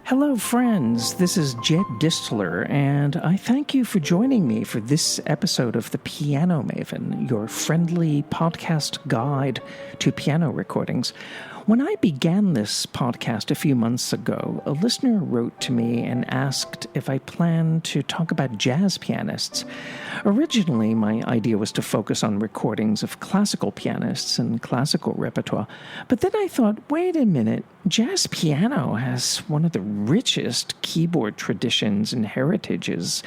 Hello, friends. This is Jed Distler, and I thank you for joining me for this episode of The Piano Maven, your friendly podcast guide to piano recordings. When I began this podcast a few months ago, a listener wrote to me and asked if I planned to talk about jazz pianists. Originally, my idea was to focus on recordings of classical pianists and classical repertoire, but then I thought, wait a minute, jazz piano has one of the richest keyboard traditions and heritages,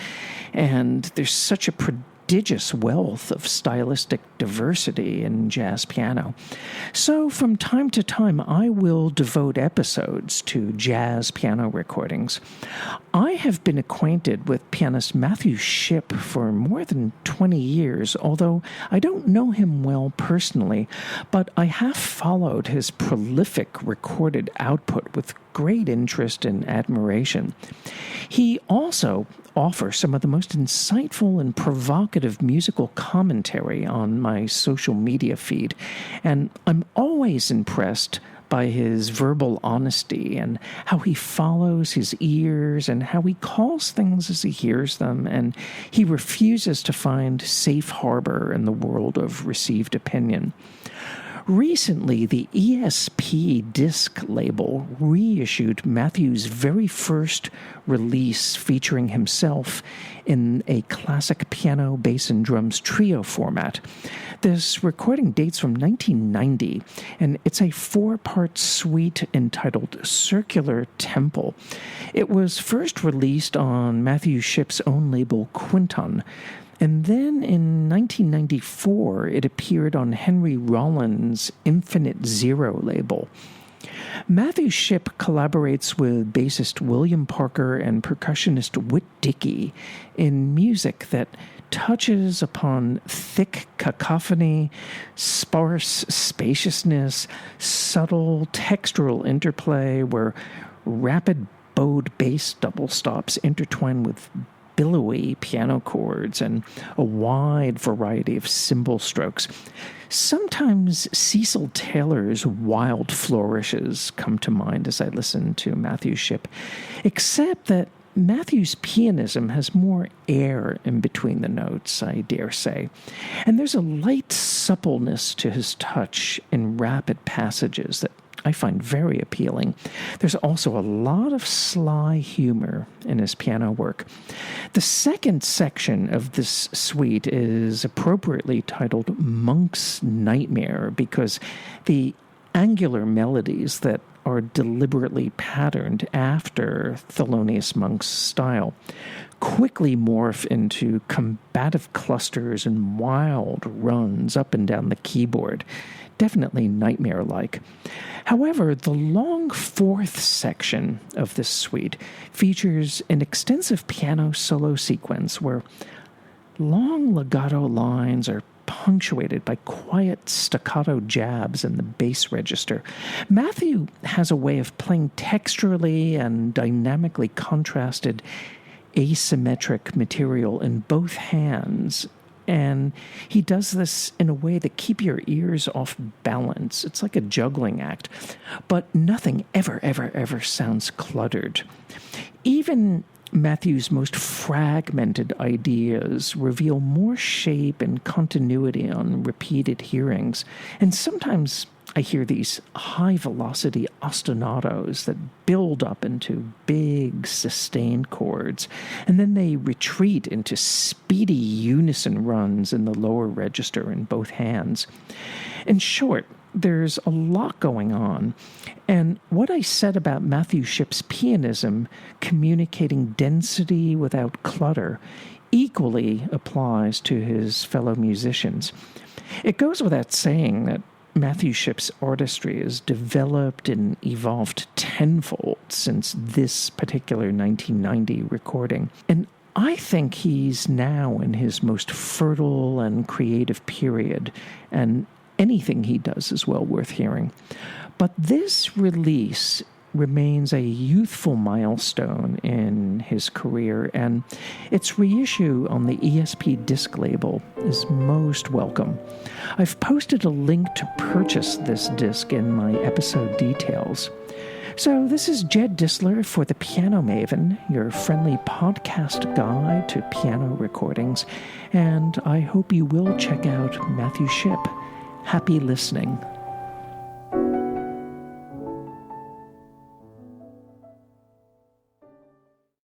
and there's such a prodigious wealth of stylistic diversity in jazz piano. So from time to time, I will devote episodes to jazz piano recordings. I have been acquainted with pianist Matthew Shipp for more than 20 years, although I don't know him well personally, but I have followed his prolific recorded output with great interest and admiration. He also offers some of the most insightful and provocative musical commentary on my social media feed, and I'm always impressed by his verbal honesty and how he follows his ears and how he calls things as he hears them, and he refuses to find safe harbor in the world of received opinion. Recently, the ESP disc label reissued Matthew's very first release featuring himself in a classic piano, bass, and drums trio format. This recording dates from 1990, and it's a 4-part suite entitled Circular Temple. It was first released on Matthew Shipp's own label, Quinton, and then in 1994, it appeared on Henry Rollins' Infinite Zero label. Matthew Shipp collaborates with bassist William Parker and percussionist Whit Dickey in music that touches upon thick cacophony, sparse spaciousness, subtle textural interplay where rapid bowed bass double stops intertwine with billowy piano chords and a wide variety of cymbal strokes. Sometimes Cecil Taylor's wild flourishes come to mind as I listen to Matthew Shipp, except that Matthew's pianism has more air in between the notes, I dare say, and there's a light suppleness to his touch in rapid passages that I find very appealing. There's also a lot of sly humor in his piano work. The second section of this suite is appropriately titled Monk's Nightmare because the angular melodies that are deliberately patterned after Thelonious Monk's style quickly morph into combative clusters and wild runs up and down the keyboard, definitely nightmare-like. However, the long fourth section of this suite features an extensive piano solo sequence where long legato lines are punctuated by quiet staccato jabs in the bass register. Matthew has a way of playing texturally and dynamically contrasted asymmetric material in both hands, and he does this in a way that keeps your ears off balance. It's like a juggling act, but nothing ever sounds cluttered. Even Matthew's most fragmented ideas reveal more shape and continuity on repeated hearings, and sometimes I hear these high-velocity ostinatos that build up into big, sustained chords, and then they retreat into speedy unison runs in the lower register in both hands. In short, there's a lot going on, and what I said about Matthew Shipp's pianism, communicating density without clutter, equally applies to his fellow musicians. It goes without saying that Matthew Shipp's artistry has developed and evolved tenfold since this particular 1990 recording, and I think he's now in his most fertile and creative period, and anything he does is well worth hearing. But this release remains a youthful milestone in his career, and its reissue on the ESP disc label is most welcome. I've posted a link to purchase this disc in my episode details. So this is Jed Dissler for the Piano Maven, your friendly podcast guide to piano recordings, and I hope you will check out Matthew Shipp. Happy listening.